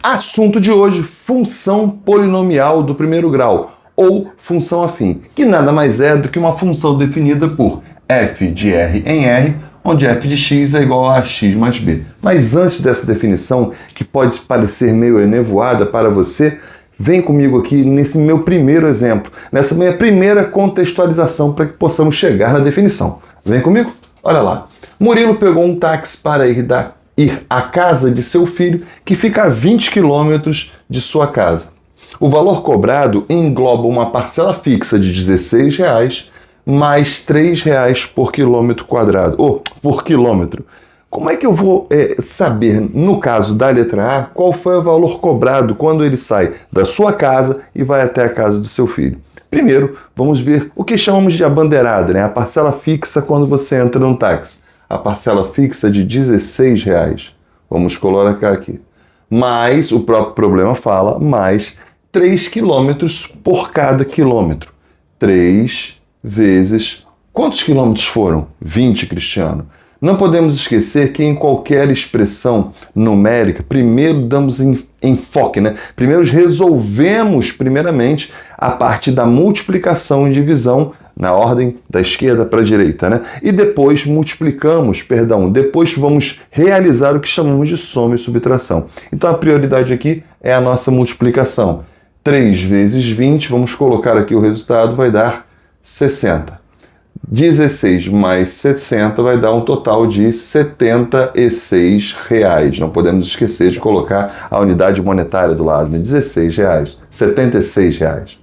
Assunto de hoje, função polinomial do primeiro grau, ou função afim, que nada mais é do que uma função definida por f de r em R, onde f de x é igual a x mais b. Mas antes dessa definição, que pode parecer meio enevoada para você, vem comigo aqui nesse meu primeiro exemplo, nessa minha primeira contextualização para que possamos chegar na definição. Vem comigo? Olha lá. Murilo pegou um táxi para ir à casa de seu filho, que fica a 20 quilômetros de sua casa. O valor cobrado engloba uma parcela fixa de R$16 mais R$3 por quilômetro quadrado, ou por quilômetro. Como é que eu vou saber, no caso da letra A, qual foi o valor cobrado quando ele sai da sua casa e vai até a casa do seu filho? Primeiro, vamos ver o que chamamos de abandeirada, né? A parcela fixa quando você entra num táxi. A parcela fixa de R$16. Vamos colocar aqui. Mais, o próprio problema fala, mais 3 quilômetros por cada quilômetro. 3 vezes... Quantos quilômetros foram? 20, Cristiano. Não podemos esquecer que em qualquer expressão numérica, primeiro damos enfoque, né? Primeiro resolvemos, primeiramente, a parte da multiplicação e divisão na ordem da esquerda para a direita, né? E depois depois vamos realizar o que chamamos de soma e subtração. Então a prioridade aqui é a nossa multiplicação. 3 vezes 20, vamos colocar aqui o resultado, vai dar 60. 16 mais 60 vai dar um total de R$76. Não podemos esquecer de colocar a unidade monetária do lado, né? R$16, R$76.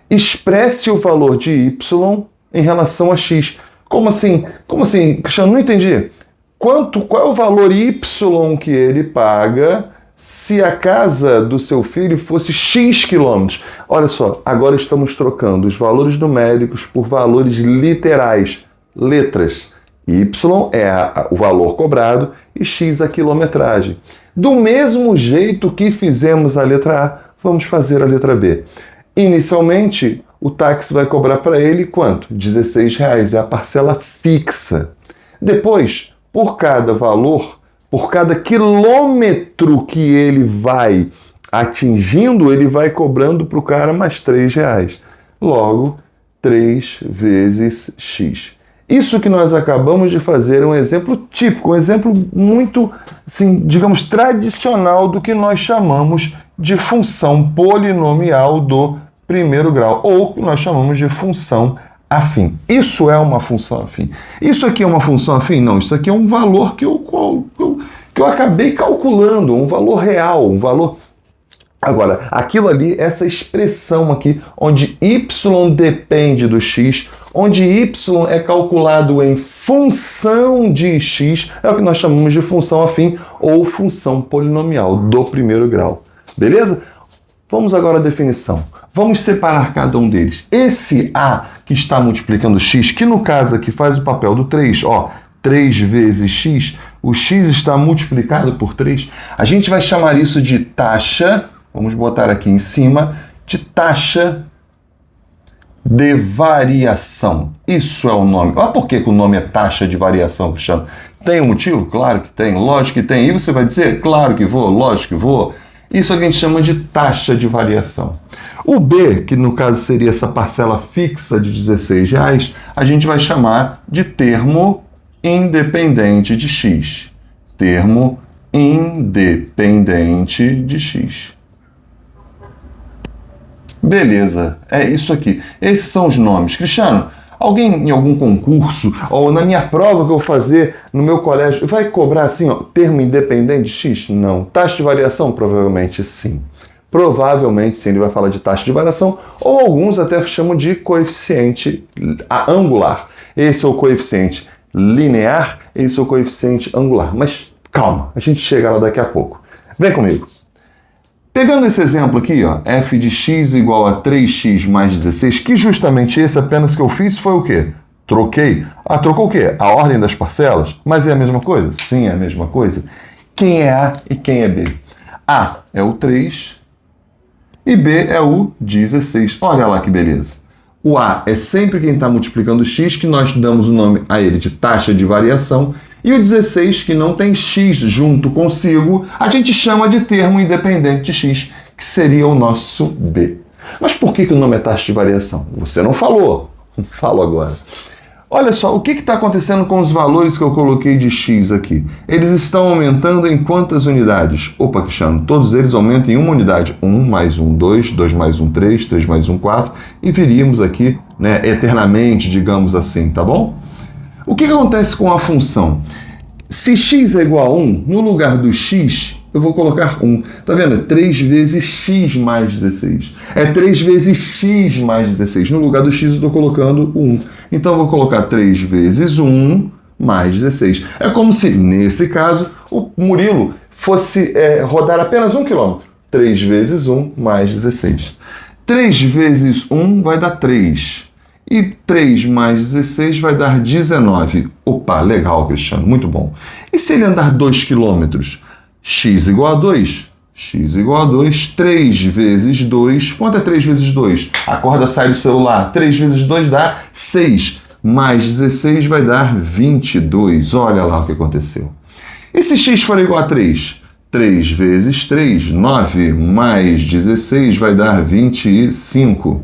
Expresse o valor de y em relação a x. Como assim? Como assim? Cristiano, não entendi. Qual é o valor y que ele paga se a casa do seu filho fosse x quilômetros? Olha só, agora estamos trocando os valores numéricos por valores literais, letras. Y é o valor cobrado e x a quilometragem. Do mesmo jeito que fizemos a letra A, vamos fazer a letra B. Inicialmente, o táxi vai cobrar para ele quanto? R$16, é a parcela fixa. Depois, por cada valor, por cada quilômetro que ele vai atingindo, ele vai cobrando para o cara mais R$3. Logo, 3 vezes x. Isso que nós acabamos de fazer é um exemplo típico, um exemplo muito, assim, digamos, tradicional do que nós chamamos de função polinomial do primeiro grau, ou que nós chamamos de função afim. Isso é uma função afim. Isso aqui é uma função afim? Não, isso aqui é um valor que eu acabei calculando, um valor real, um valor... Agora, aquilo ali, essa expressão aqui, onde y depende do x, onde y é calculado em função de x, é o que nós chamamos de função afim ou função polinomial do primeiro grau. Beleza? Vamos agora à definição. Vamos separar cada um deles. Esse A que está multiplicando x, que no caso aqui faz o papel do 3, ó, 3 vezes x, o x está multiplicado por 3, a gente vai chamar isso de taxa, vamos botar aqui em cima, de taxa de variação. Isso é o nome. Olha por que o nome é taxa de variação, Cristiano. Tem um motivo? Claro que tem, lógico que tem. E você vai dizer, claro que vou, lógico que vou. Isso a gente chama de taxa de variação. O B, que no caso seria essa parcela fixa de R$16, a gente vai chamar de termo independente de x. Termo independente de x. Beleza, é isso aqui. Esses são os nomes. Cristiano, alguém em algum concurso ou na minha prova que eu vou fazer no meu colégio vai cobrar assim, ó, termo independente de x? Não. Taxa de variação? Provavelmente sim. Provavelmente sim, ele vai falar de taxa de variação, ou alguns até chamam de coeficiente angular. Esse é o coeficiente linear, esse é o coeficiente angular. Mas calma, a gente chega lá daqui a pouco. Vem comigo. Pegando esse exemplo aqui, ó, f de x igual a 3x mais 16, que justamente esse apenas que eu fiz foi o quê? Troquei. Ah, trocou o quê? A ordem das parcelas? Mas é a mesma coisa? Sim, é a mesma coisa. Quem é A e quem é B? A é o 3 e B é o 16. Olha lá que beleza. O A é sempre quem está multiplicando x, que nós damos o nome a ele de taxa de variação, E o 16, que não tem x junto consigo, a gente chama de termo independente de x, que seria o nosso b. Mas por que o nome é taxa de variação? Você não falou. Falo agora. Olha só, o que está acontecendo com os valores que eu coloquei de x aqui? Eles estão aumentando em quantas unidades? Opa, Cristiano, todos eles aumentam em uma unidade. 1 mais 1, 2, 2 mais 1, 3, 3 mais 1, 4, e viríamos aqui, né, eternamente, digamos assim, tá bom? O que acontece com a função? Se x é igual a 1, no lugar do x, eu vou colocar 1. Tá vendo? É 3 vezes x mais 16. É 3 vezes x mais 16. No lugar do x eu estou colocando 1. Então eu vou colocar 3 vezes 1 mais 16. É como se, nesse caso, o Murilo fosse rodar apenas 1 km. 3 vezes 1 mais 16. 3 vezes 1 vai dar 3. E 3 mais 16 vai dar 19. Opa, legal, Cristiano, muito bom. E se ele andar 2 km? X igual a 2. X igual a 2. 3 vezes 2. Quanto é 3 vezes 2? A corda sai do celular. 3 vezes 2 dá 6. Mais 16 vai dar 22. Olha lá o que aconteceu. E se x for igual a 3? 3 vezes 3, 9. Mais 16 vai dar 25.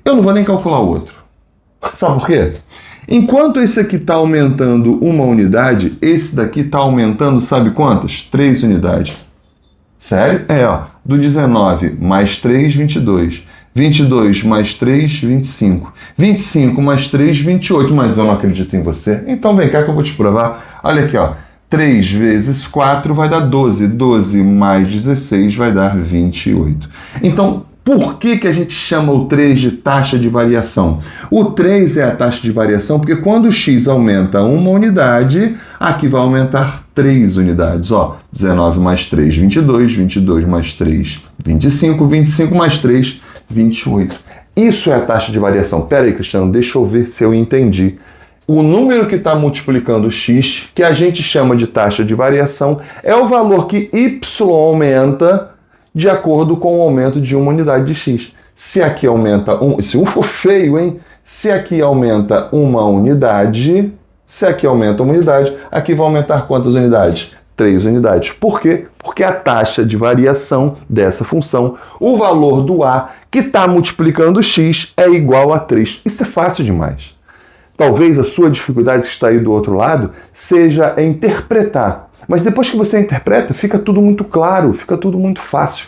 Eu não vou nem calcular o outro. Sabe por quê? Enquanto esse aqui está aumentando uma unidade, esse daqui está aumentando, sabe quantas? 3 unidades. Sério? Do 19 mais 3, 22. 22 mais 3, 25. 25 mais 3, 28. Mas eu não acredito em você. Então vem cá que eu vou te provar. Olha aqui, 3 vezes 4 vai dar 12. 12 mais 16 vai dar 28. Então, por que a gente chama o 3 de taxa de variação? O 3 é a taxa de variação porque quando o x aumenta uma unidade, aqui vai aumentar 3 unidades. 19 mais 3, 22. 22 mais 3, 25. 25 mais 3, 28. Isso é a taxa de variação. Pera aí, Cristiano, deixa eu ver se eu entendi. O número que está multiplicando x, que a gente chama de taxa de variação, é o valor que y aumenta de acordo com o aumento de uma unidade de x. Se aqui aumenta se for feio, hein? Se aqui aumenta uma unidade, aqui vai aumentar quantas unidades? 3 unidades. Por quê? Porque a taxa de variação dessa função, o valor do a que está multiplicando x é igual a 3. Isso é fácil demais. Talvez a sua dificuldade que está aí do outro lado seja interpretar. Mas depois que você interpreta, fica tudo muito claro, fica tudo muito fácil.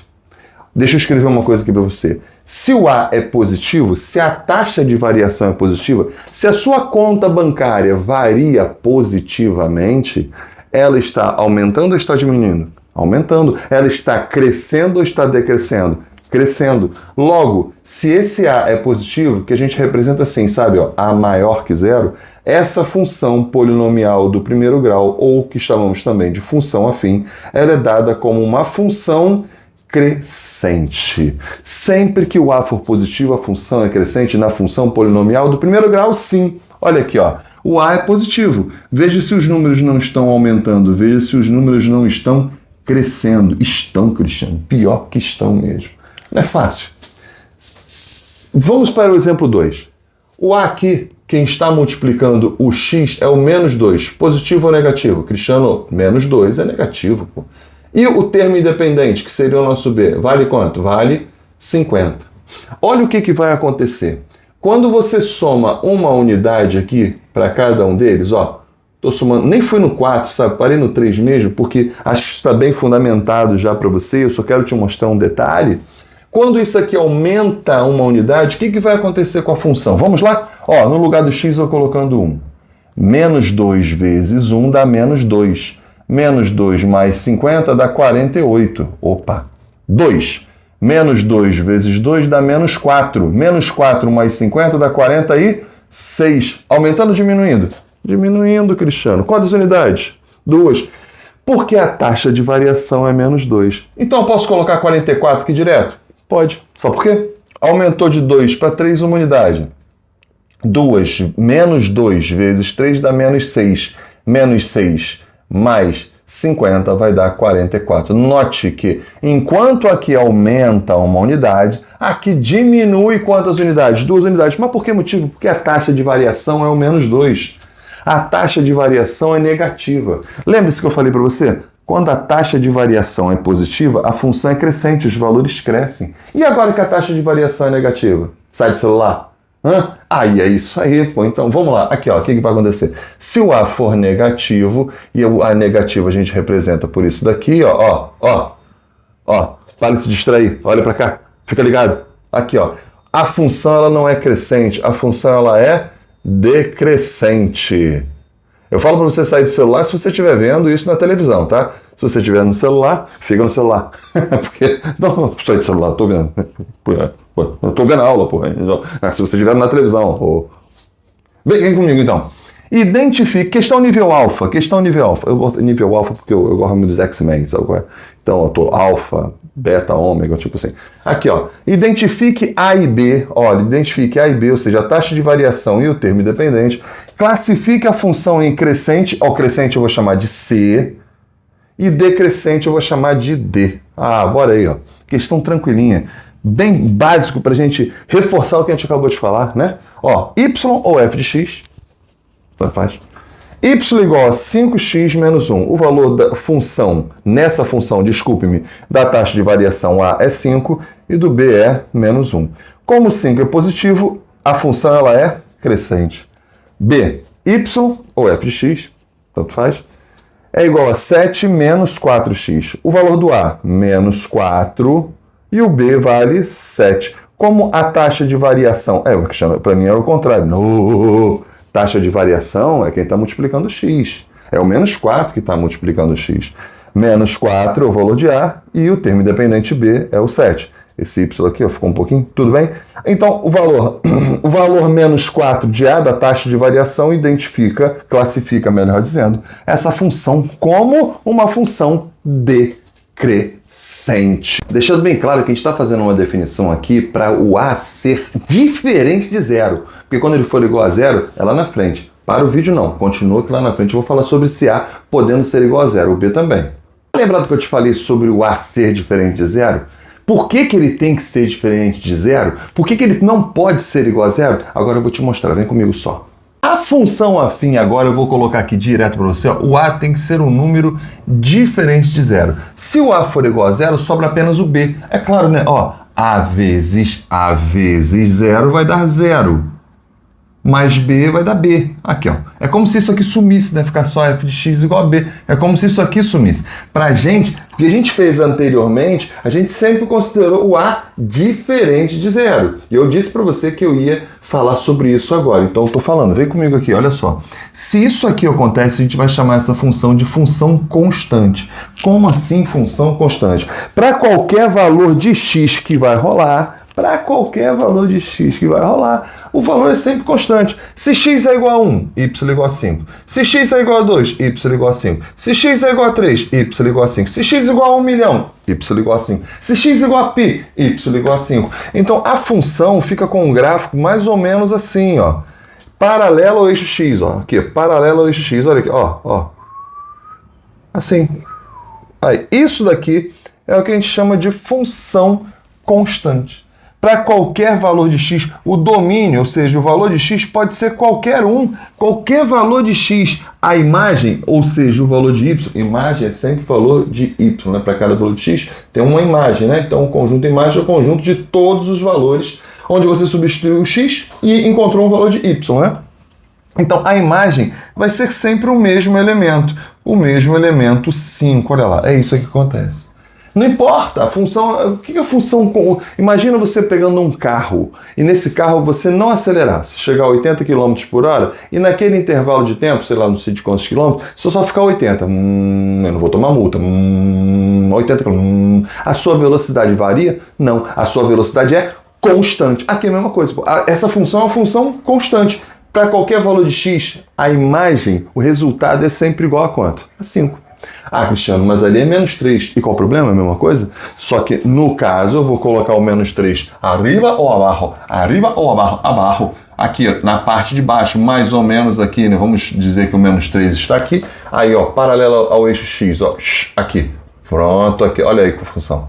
Deixa eu escrever uma coisa aqui para você. Se o A é positivo, se a taxa de variação é positiva, se a sua conta bancária varia positivamente, ela está aumentando ou está diminuindo? Aumentando. Ela está crescendo ou está decrescendo? Crescendo. Logo, se esse A é positivo, que a gente representa assim, sabe, A maior que zero, essa função polinomial do primeiro grau, ou que chamamos também de função afim, ela é dada como uma função crescente. Sempre que o A for positivo, a função é crescente na função polinomial do primeiro grau, sim. Olha aqui, o A é positivo. Veja se os números não estão aumentando, veja se os números não estão crescendo. Estão, Cristiano, pior que estão mesmo. Não é fácil. Vamos para o exemplo 2. O A aqui, quem está multiplicando o x é o menos 2. Positivo ou negativo? Cristiano, menos 2 é negativo, pô. E o termo independente, que seria o nosso b, vale quanto? Vale 50. Olha o que vai acontecer. Quando você soma uma unidade aqui para cada um deles, estou somando, nem fui no 4, sabe? Parei no 3 mesmo, porque acho que está bem fundamentado já para você, eu só quero te mostrar um detalhe. Quando isso aqui aumenta uma unidade, o que vai acontecer com a função? Vamos lá? No lugar do x eu vou colocando 1. Menos 2 vezes 1 dá menos 2. Menos 2 mais 50 dá 48. Opa! 2. Menos 2 vezes 2 dá menos 4. Menos 4 mais 50 dá 46. Aumentando ou diminuindo? Diminuindo, Cristiano. Quantas unidades? 2. Porque a taxa de variação é menos 2. Então eu posso colocar 44 aqui direto? Pode. Sabe por quê? Aumentou de 2 para 3 uma unidade. Menos 2 vezes 3 dá menos 6. Menos 6 mais 50 vai dar 44. Note que, enquanto aqui aumenta uma unidade, aqui diminui quantas unidades? 2 unidades. Mas por que motivo? Porque a taxa de variação é o menos 2. a taxa de variação é negativa. Lembre-se que eu falei para você? Quando a taxa de variação é positiva, a função é crescente, os valores crescem. E agora que a taxa de variação é negativa? Sai do celular? Aí é isso aí, pô. Então vamos lá. Aqui, ó, o que vai acontecer? Se o A for negativo, e o A negativo a gente representa por isso daqui, ó. Para de se distrair. Olha para cá. Fica ligado. Aqui, ó. A função ela não é crescente, a função ela é decrescente. Eu falo para você sair do celular se você estiver vendo isso na televisão, tá? Se você estiver no celular, fica no celular. Porque, não, sai do celular, tô vendo. Eu tô vendo a aula, porra. Então, se você estiver na televisão. Vem comigo, então. Identifique, questão nível alfa. Eu boto nível alfa porque eu gosto muito dos X-Men, sabe qual é? Então, eu tô alfa, beta, ômega, tipo assim. Aqui, ó. Identifique A e B. Olha, identifique A e B, ou seja, a taxa de variação e o termo independente. Classifique a função em crescente. Ó, crescente eu vou chamar de C. E decrescente eu vou chamar de D. Bora aí, ó. Questão tranquilinha. Bem básico pra gente reforçar o que a gente acabou de falar, né? Ó, Y ou F de X. Faz. Y igual a 5x menos 1. O valor da função, nessa função, desculpe-me, da taxa de variação A é 5 e do B é menos 1. Como 5 é positivo, a função ela é crescente. B, Y ou F de X, tanto faz, é igual a 7 menos 4x. O valor do A, menos 4, e o B vale 7. Como a taxa de variação... para mim era o contrário. No... Taxa de variação é quem está multiplicando x. É o menos 4 que está multiplicando x. Menos 4 é o valor de A e o termo independente B é o 7. Esse y aqui ó, ficou um pouquinho, tudo bem? Então, o valor menos 4 de A da taxa de variação classifica, melhor dizendo, essa função como uma função decrescente. Deixando bem claro que a gente está fazendo uma definição aqui para o A ser diferente de zero. Porque quando ele for igual a zero, é lá na frente. Para o vídeo não, continua que lá na frente eu vou falar sobre esse A podendo ser igual a zero, o B também. Lembrado que eu te falei sobre o A ser diferente de zero? Por que ele tem que ser diferente de zero? Por que ele não pode ser igual a zero? Agora eu vou te mostrar, vem comigo só. A função afim, agora eu vou colocar aqui direto para você, ó, o A tem que ser um número diferente de zero. Se o A for igual a zero, sobra apenas o B. É claro, né? Ó, A vezes zero vai dar zero. Mais B vai dar B. Aqui, ó. É como se isso aqui sumisse, né? Ficar só f de x igual a B. É como se isso aqui sumisse. Pra gente, porque a gente fez anteriormente, a gente sempre considerou o A diferente de zero. E eu disse pra você que eu ia falar sobre isso agora. Então eu tô falando, vem comigo aqui, olha só. Se isso aqui acontece, a gente vai chamar essa função de função constante. Como assim função constante? Para qualquer valor de x que vai rolar, o valor é sempre constante. Se x é igual a 1, y é igual a 5. Se x é igual a 2, y é igual a 5. Se x é igual a 3, y é igual a 5. Se x é igual a 1 milhão, y é igual a 5. Se x é igual a π, y é igual a 5. Então a função fica com um gráfico mais ou menos assim, ó. Paralelo ao eixo x, ó. Aqui, paralelo ao eixo x, olha aqui, ó. Assim. Aí, isso daqui é o que a gente chama de função constante. Para qualquer valor de x, o domínio, ou seja, o valor de x pode ser qualquer valor de x. A imagem, ou seja, o valor de y, imagem é sempre valor de y, né? Para cada valor de x tem uma imagem, né? Então o conjunto imagem é o conjunto de todos os valores, onde você substituiu o x e encontrou um valor de y, né? Então a imagem vai ser sempre o mesmo elemento 5, olha lá, é isso que acontece. Não importa, a função... O que é a função... Imagina você pegando um carro e nesse carro você não acelerar, se chegar a 80 km por hora e naquele intervalo de tempo, sei lá, não sei de quantos quilômetros, se só ficar 80, eu não vou tomar multa, 80 km, a sua velocidade varia? Não, a sua velocidade é constante. Aqui é a mesma coisa, essa função é uma função constante. Para qualquer valor de x, a imagem, o resultado é sempre igual a quanto? A 5. Ah, Cristiano, mas ali é menos 3. E qual o problema? É a mesma coisa? Só que, no caso, eu vou colocar o menos 3 arriba ou abaixo? Arriba ou abaixo? Abaixo. Aqui, ó, na parte de baixo, mais ou menos aqui, né? Vamos dizer que o menos 3 está aqui. Aí, ó, paralelo ao eixo x, ó, aqui. Pronto, aqui. Olha aí com a função.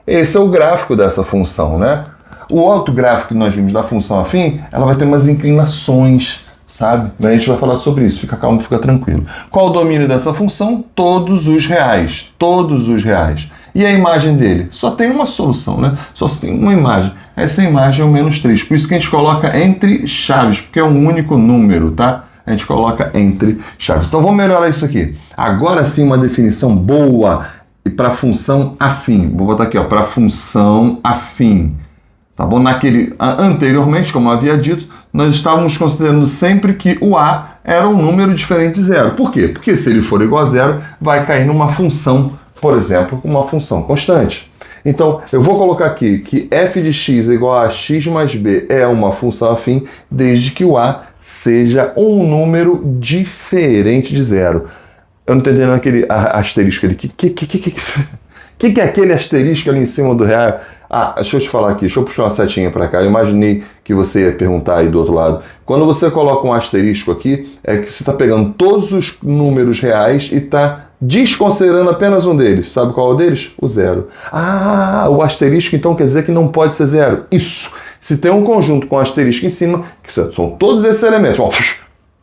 Esse é o gráfico dessa função, né? O outro gráfico que nós vimos da função afim, ela vai ter umas inclinações. sabe? A gente vai falar sobre isso, fica calmo, fica tranquilo. Qual o domínio dessa função? Todos os reais. Todos os reais. E a imagem dele? Só tem uma solução, né? Só tem uma imagem. Essa imagem é o menos 3. Por isso que a gente coloca entre chaves, porque é um único número, tá? A gente coloca entre chaves. Então vamos melhorar isso aqui. Agora sim uma definição boa para função afim. Vou botar aqui, ó, para função afim. Tá bom? Anteriormente, como eu havia dito, nós estávamos considerando sempre que o A era um número diferente de zero. Por quê? Porque se ele for igual a zero, vai cair numa função, por exemplo, uma função constante. Então, eu vou colocar aqui que f de x é igual a x mais b é uma função afim, desde que o A seja um número diferente de zero. Eu não estou entendendo aquele asterisco ali. Que é aquele asterisco ali em cima do real? Ah, deixa eu te falar aqui, deixa eu puxar uma setinha para cá. Eu imaginei que você ia perguntar aí do outro lado. Quando você coloca um asterisco aqui, é que você está pegando todos os números reais e está desconsiderando apenas um deles. Sabe qual é o deles? O zero. Ah, o asterisco então quer dizer que não pode ser zero. Isso! Se tem um conjunto com asterisco em cima, que são todos esses elementos, ó,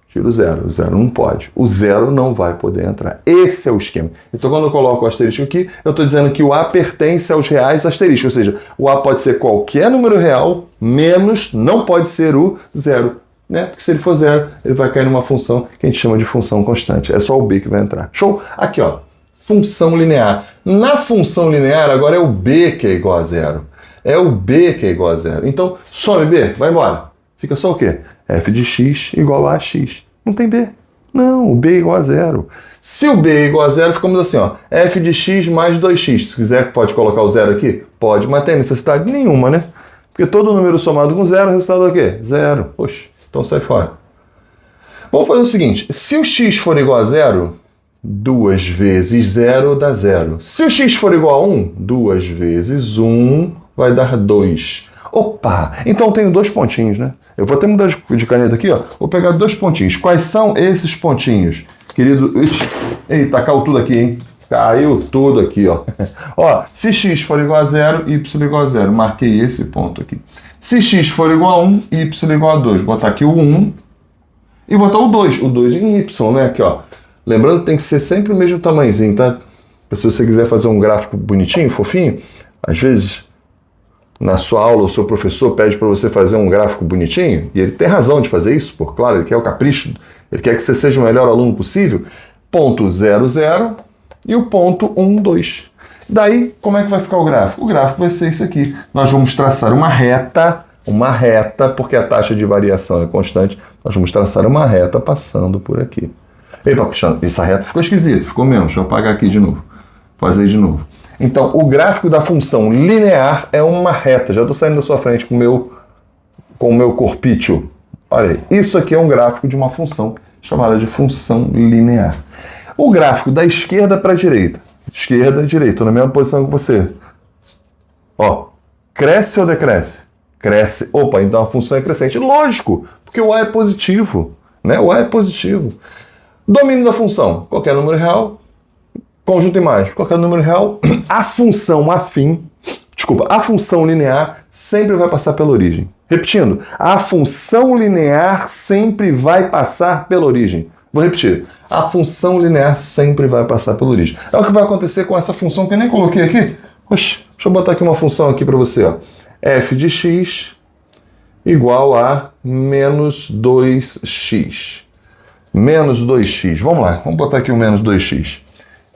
tira o zero não pode. O zero não vai poder entrar. Esse é o esquema. Então, quando eu coloco o asterisco aqui, eu estou dizendo que o A pertence aos reais asteriscos, ou seja, o A pode ser qualquer número real, menos não pode ser o zero. Né? Porque se ele for zero, ele vai cair numa função que a gente chama de função constante. É só o B que vai entrar. Show? Aqui, ó. Função linear. Na função linear, agora é o B que é igual a zero. É o B que é igual a zero. Então, some B, vai embora. Fica só o quê? F de x igual a x. Não tem B. Não, o B é igual a zero. Se o B é igual a zero, ficamos assim, ó. F de x mais 2x. Se quiser, pode colocar o zero aqui? Pode, mas tem necessidade nenhuma, né? Porque todo número somado com zero, o resultado é o quê? Zero. Oxe, então sai fora. Vamos fazer o seguinte. Se o x for igual a zero, 2 vezes 0 dá 0. Se o x for igual a 1, 2 vezes 1 vai dar 2. Opa! Então tenho 2 pontinhos, né? Eu vou até mudar de caneta aqui, ó. Vou pegar 2 pontinhos. Quais são esses pontinhos? Querido... Eita, caiu tudo aqui, hein? Caiu tudo aqui, ó. Ó, se x for igual a 0, y igual a 0. Marquei esse ponto aqui. Se x for igual a 1, y igual a 2. Vou botar aqui o 1 e botar o 2. O 2 em y, né? Aqui, ó. Lembrando que tem que ser sempre o mesmo tamanhozinho, tá? Se você quiser fazer um gráfico bonitinho, fofinho, às vezes... Na sua aula, o seu professor pede para você fazer um gráfico bonitinho, e ele tem razão de fazer isso, por claro, ele quer o capricho, ele quer que você seja o melhor aluno possível. Ponto 0, 0 e o ponto 1, 2. Daí, como é que vai ficar o gráfico? O gráfico vai ser isso aqui. Nós vamos traçar uma reta, porque a taxa de variação é constante, nós vamos traçar uma reta passando por aqui. Epa, puxando, essa reta ficou esquisita, ficou mesmo, deixa eu apagar aqui de novo, fazer de novo. Então, o gráfico da função linear é uma reta. Já estou saindo da sua frente com o meu corpício. Olha aí, isso aqui é um gráfico de uma função chamada de função linear. O gráfico da esquerda para a direita. Esquerda, direita. Estou na mesma posição que você. Ó, cresce ou decresce? Cresce. Opa, então a função é crescente. Lógico, porque o A é positivo. Né? O A é positivo. Domínio da função. Qualquer número real. Conjunto imagem, qualquer número real, a função linear sempre vai passar pela origem. Repetindo, a função linear sempre vai passar pela origem. Vou repetir, a função linear sempre vai passar pela origem. É o que vai acontecer com essa função que eu nem coloquei aqui. Oxe, deixa eu botar aqui uma função aqui para você. Ó. F de x igual a menos 2x. Menos 2x. Vamos lá, vamos botar aqui o menos 2x.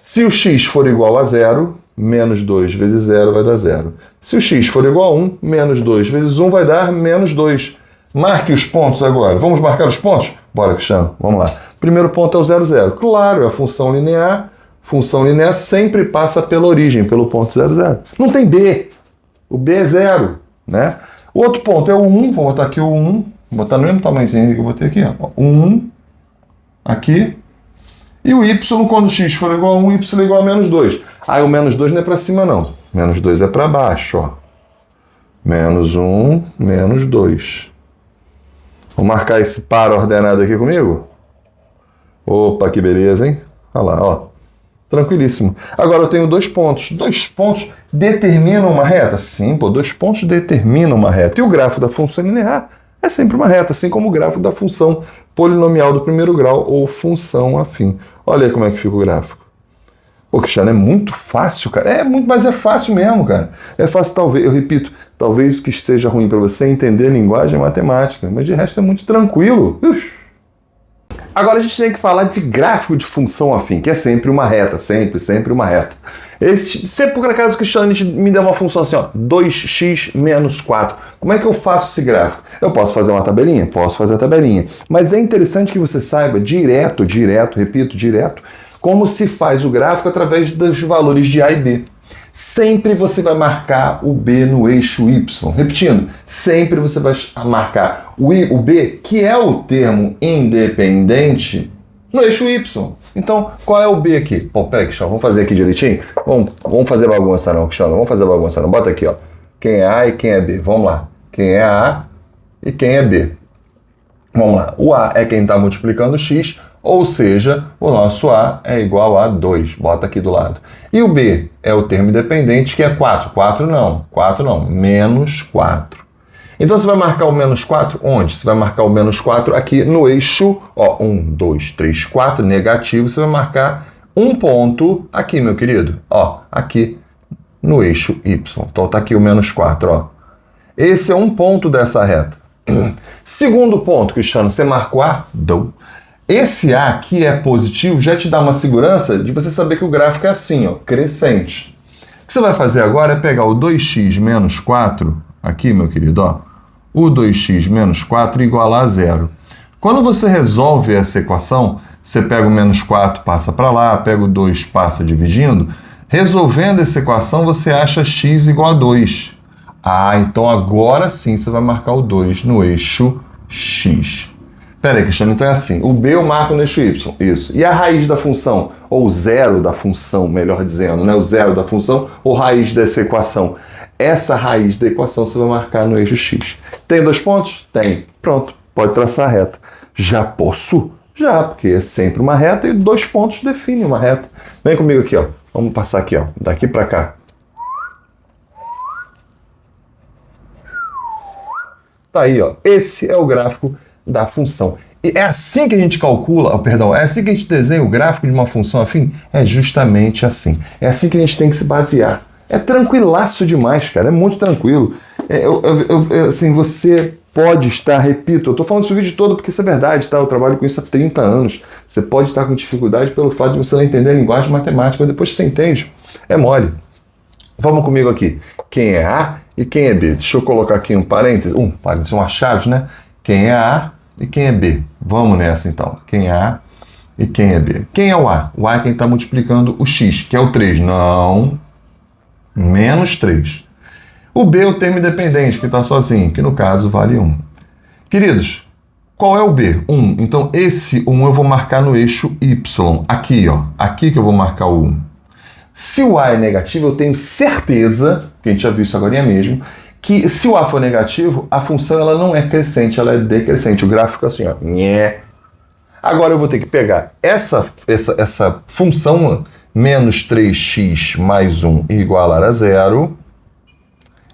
Se o x for igual a 0, menos 2 vezes 0 vai dar 0. Se o x for igual a 1, menos 2 vezes 1 vai dar menos 2. Marque os pontos agora. Vamos marcar os pontos? Bora, Cristiano. Vamos lá. Primeiro ponto é o 0, 0. Claro, é a função linear. Função linear sempre passa pela origem, pelo ponto 0, 0. Não tem B. O B é 0. Né? O outro ponto é o 1. Vou botar aqui o 1. Vou botar no mesmo tamanhozinho que eu botei aqui. Ó. 1. Aqui. E o y, quando x for igual a 1, y é igual a menos 2. Aí o menos 2 não é para cima, não. Menos 2 é para baixo, ó. Menos 1, menos 2. Vou marcar esse par ordenado aqui comigo? Opa, que beleza, hein? Olha lá, ó. Tranquilíssimo. Agora eu tenho 2 pontos. 2 pontos determinam uma reta? Sim, pô, 2 pontos determinam uma reta. E o gráfico da função linear É sempre uma reta, assim como o gráfico da função polinomial do primeiro grau ou função afim. Olha aí como é que fica o gráfico. Pô, Cristiano, é muito fácil, cara. Mas é fácil mesmo, cara. É fácil, talvez, eu repito, talvez o que esteja ruim para você é entender a linguagem matemática, mas de resto é muito tranquilo. Agora a gente tem que falar de gráfico de função afim, que é sempre uma reta, sempre uma reta. Se por acaso o Cristiano me der uma função assim, ó, 2x menos 4, como é que eu faço esse gráfico? Eu posso fazer uma tabelinha? Posso fazer a tabelinha. Mas é interessante que você saiba direto, como se faz o gráfico através dos valores de A e B. Sempre você vai marcar o B no eixo Y. Repetindo, sempre você vai marcar o B, que é o termo independente, no eixo Y. Então, qual é o B aqui? Bom, peraí, Cristiano, vamos fazer aqui direitinho? Vamos fazer bagunça não, Cristiano, vamos fazer bagunça não. Bota aqui, ó. Quem é A e quem é B. Vamos lá. Quem é A e quem é B. Vamos lá. O A é quem está multiplicando X, ou seja, o nosso A é igual a 2. Bota aqui do lado. E o B é o termo independente, que é 4. 4 não, menos 4. Então você vai marcar o menos 4 onde? Você vai marcar o menos 4 aqui no eixo, ó, 1, 2, 3, 4, negativo. Você vai marcar um ponto aqui, meu querido, ó, aqui no eixo Y. Então tá aqui o menos 4, ó. Esse é um ponto dessa reta. Segundo ponto, Cristiano, você marcou A? Esse A que é positivo já te dá uma segurança de você saber que o gráfico é assim, ó, crescente. O que você vai fazer agora é pegar o 2x menos 4, aqui, meu querido, ó, o 2x menos 4 igualar a 0. Quando você resolve essa equação, você pega o menos 4, passa para lá, pega o 2, passa dividindo. Resolvendo essa equação, você acha x igual a 2. Ah, então agora sim você vai marcar o 2 no eixo x. Pera aí, Cristiano, então é assim, o B eu marco no eixo Y, isso. E a raiz da função, ou zero da função, melhor dizendo, né? O zero da função ou raiz dessa equação. Essa raiz da equação você vai marcar no eixo X. Tem 2 pontos? Tem. Pronto, pode traçar a reta. Já posso? Já, porque é sempre uma reta e 2 pontos definem uma reta. Vem comigo aqui, ó. Vamos passar aqui, ó, daqui para cá. Tá aí, ó. Esse é o gráfico da função. E é assim que a gente calcula, é assim que a gente desenha o gráfico de uma função afim? É justamente assim. É assim que a gente tem que se basear. É tranquilaço demais, cara. É muito tranquilo. Assim, você pode estar, repito, eu tô falando isso o vídeo todo porque isso é verdade, tá? Eu trabalho com isso há 30 anos. Você pode estar com dificuldade pelo fato de você não entender a linguagem matemática, mas depois que você entende, é mole. Vamos comigo aqui. Quem é A e quem é B? Deixa eu colocar aqui um parênteses, uma chave, né? Quem é A e quem é B? Vamos nessa então. Quem é A e quem é B? Quem é o A? O A é quem está multiplicando o X, que é o 3. Não. Menos 3. O B é o termo independente, que está sozinho, que no caso vale 1. Queridos, qual é o B? 1. Então esse 1 eu vou marcar no eixo Y. Aqui, ó. Aqui que eu vou marcar o 1. Se o A é negativo, eu tenho certeza, que a gente já viu isso agora mesmo, que se o A for negativo, a função ela não é crescente, ela é decrescente. O gráfico assim, ó. Nhé. Agora eu vou ter que pegar essa função menos 3x mais 1 igualar a 0.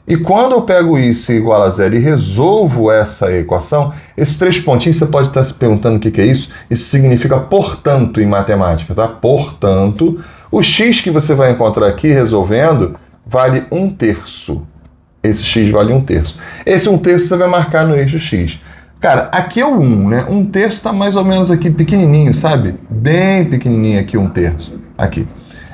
E quando eu pego isso igual a 0 e resolvo essa equação, esses 3 pontinhos você pode estar se perguntando o que é isso. Isso significa portanto em matemática, tá? Portanto, o x que você vai encontrar aqui resolvendo vale 1/3. Esse x vale 1/3. Esse 1/3 você vai marcar no eixo x. Cara, aqui é o 1, né? 1/3 está mais ou menos aqui pequenininho, sabe? Bem pequenininho aqui, 1/3. Aqui.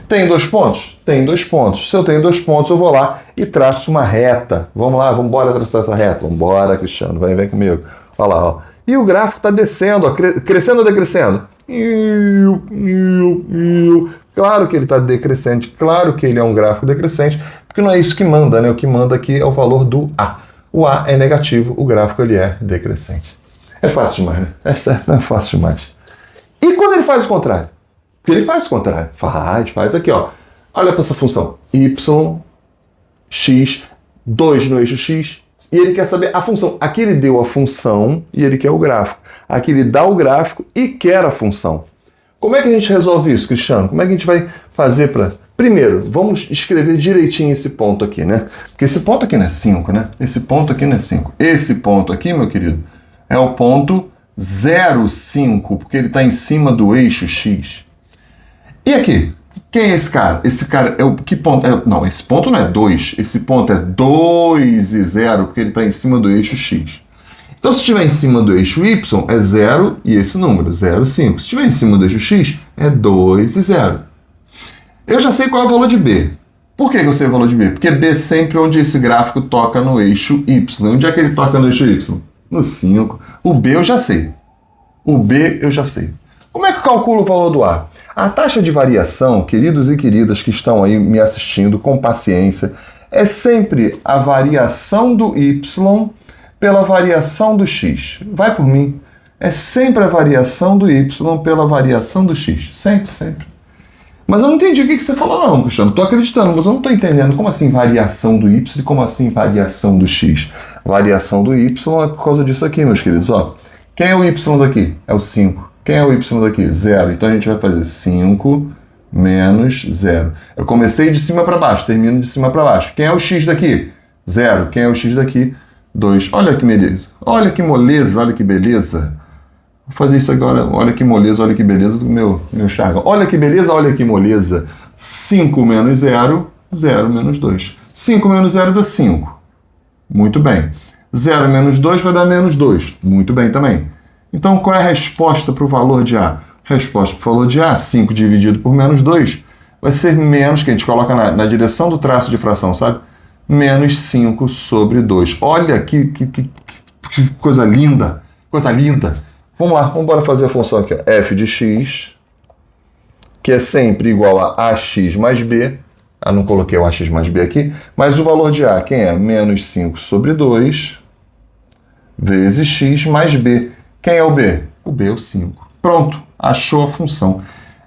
Tem 2 pontos? Tem 2 pontos. Se eu tenho 2 pontos, eu vou lá e traço uma reta. Vamos lá, vamos embora traçar essa reta. Vamos embora, Cristiano, vem comigo. Olha lá, ó. E o gráfico está descendo, ó. Crescendo ou decrescendo? Claro que ele está decrescente, claro que ele é um gráfico decrescente, porque não é isso que manda, né? O que manda aqui é o valor do A. O A é negativo, o gráfico ele é decrescente. É fácil demais, né? É certo, não é fácil demais. E quando ele faz o contrário? Porque ele faz o contrário. Faz aqui, ó. Olha para essa função. Y, X, 2 no eixo X. E ele quer saber a função. Aqui ele deu a função e ele quer o gráfico. Aqui ele dá o gráfico e quer a função. Como é que a gente resolve isso, Cristiano? Como é que a gente vai fazer Primeiro, vamos escrever direitinho esse ponto aqui, né? Porque esse ponto aqui não é 5, né? Esse ponto aqui não é 5. Esse ponto aqui, meu querido, é o ponto 0,5, porque ele está em cima do eixo X. E aqui? Quem é esse cara? Esse cara é o... Que ponto? Não, esse ponto não é 2. Esse ponto é 2 e 0, porque ele está em cima do eixo X. Então, se estiver em cima do eixo Y, é 0 e esse número, 0, 5. Se estiver em cima do eixo X, é 2 e 0. Eu já sei qual é o valor de B. Por que eu sei o valor de B? Porque B é sempre onde esse gráfico toca no eixo Y. Onde é que ele toca no eixo Y? No 5. O B eu já sei. O B eu já sei. Como é que eu calculo o valor do A? A taxa de variação, queridos e queridas que estão aí me assistindo com paciência, é sempre a variação do Y pela variação do X. Vai por mim. É sempre a variação do Y pela variação do X. Sempre, sempre. Mas eu não entendi o que você falou não, Cristiano. Estou acreditando, mas eu não estou entendendo. Como assim variação do Y e como assim variação do X? Variação do Y é por causa disso aqui, meus queridos. Ó, quem é o Y daqui? É o 5. Quem é o Y daqui? 0. Então a gente vai fazer 5 menos 0. Eu comecei de cima para baixo, termino de cima para baixo. Quem é o X daqui? 0. Quem é o X daqui? 2. Olha que beleza. Olha que moleza, olha que beleza. Vou fazer isso agora. Olha que moleza, olha que beleza do meu jargão. Olha que beleza, olha que moleza. 5 menos 0, 0 menos 2. 5 menos 0 dá 5. Muito bem. 0 menos 2 vai dar menos 2. Muito bem também. Então, qual é a resposta para o valor de A? Resposta para o valor de A, 5 dividido por menos 2, vai ser menos, que a gente coloca na direção do traço de fração, sabe? Menos 5 sobre 2. Olha que coisa linda. Coisa linda. Vamos lá, vamos embora fazer a função aqui. F de x, que é sempre igual a ax mais b. Ah, não coloquei o ax mais b aqui. Mas o valor de A, quem é? Menos 5 sobre 2, vezes x mais b. Quem é o b? O b é o 5. Pronto, achou a função.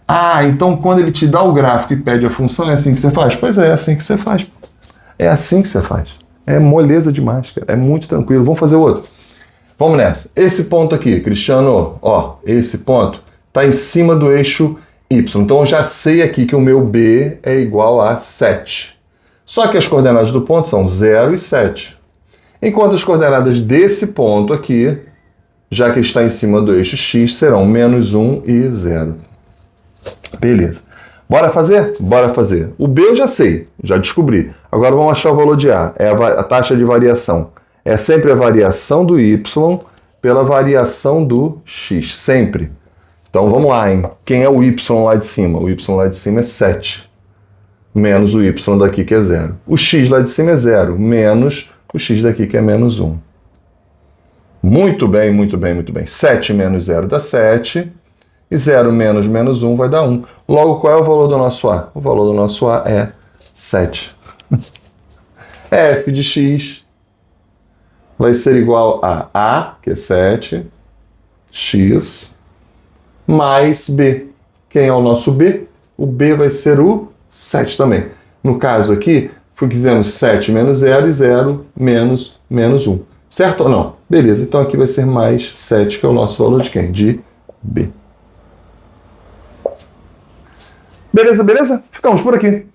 Ah, então quando ele te dá o gráfico e pede a função, é assim que você faz? Pois é assim que você faz. É assim que você faz. É moleza demais, cara. É muito tranquilo. Vamos fazer outro. Vamos nessa. Esse ponto aqui, Cristiano, ó, esse ponto está em cima do eixo Y. Então eu já sei aqui que o meu B é igual a 7. Só que as coordenadas do ponto são 0 e 7. Enquanto as coordenadas desse ponto aqui, já que está em cima do eixo X, serão menos 1 e 0. Beleza. Bora fazer? Bora fazer. O B eu já sei, já descobri. Agora vamos achar o valor de A. É a taxa de variação. É sempre a variação do Y pela variação do X. Sempre. Então vamos lá, hein? Quem é o Y lá de cima? O Y lá de cima é 7. Menos o Y daqui que é 0. O X lá de cima é 0. Menos o X daqui que é menos 1. Muito bem, muito bem, muito bem. 7 menos 0 dá 7. E 0 menos menos 1 vai dar 1. Logo, qual é o valor do nosso A? O valor do nosso A é 7. F de x vai ser igual a A, que é 7, x, mais B. Quem é o nosso B? O B vai ser o 7 também. No caso aqui, fizemos 7 menos 0 e 0 menos menos 1. Certo ou não? Beleza, então aqui vai ser mais 7, que é o nosso valor de quem? De B. Beleza, beleza? Ficamos por aqui.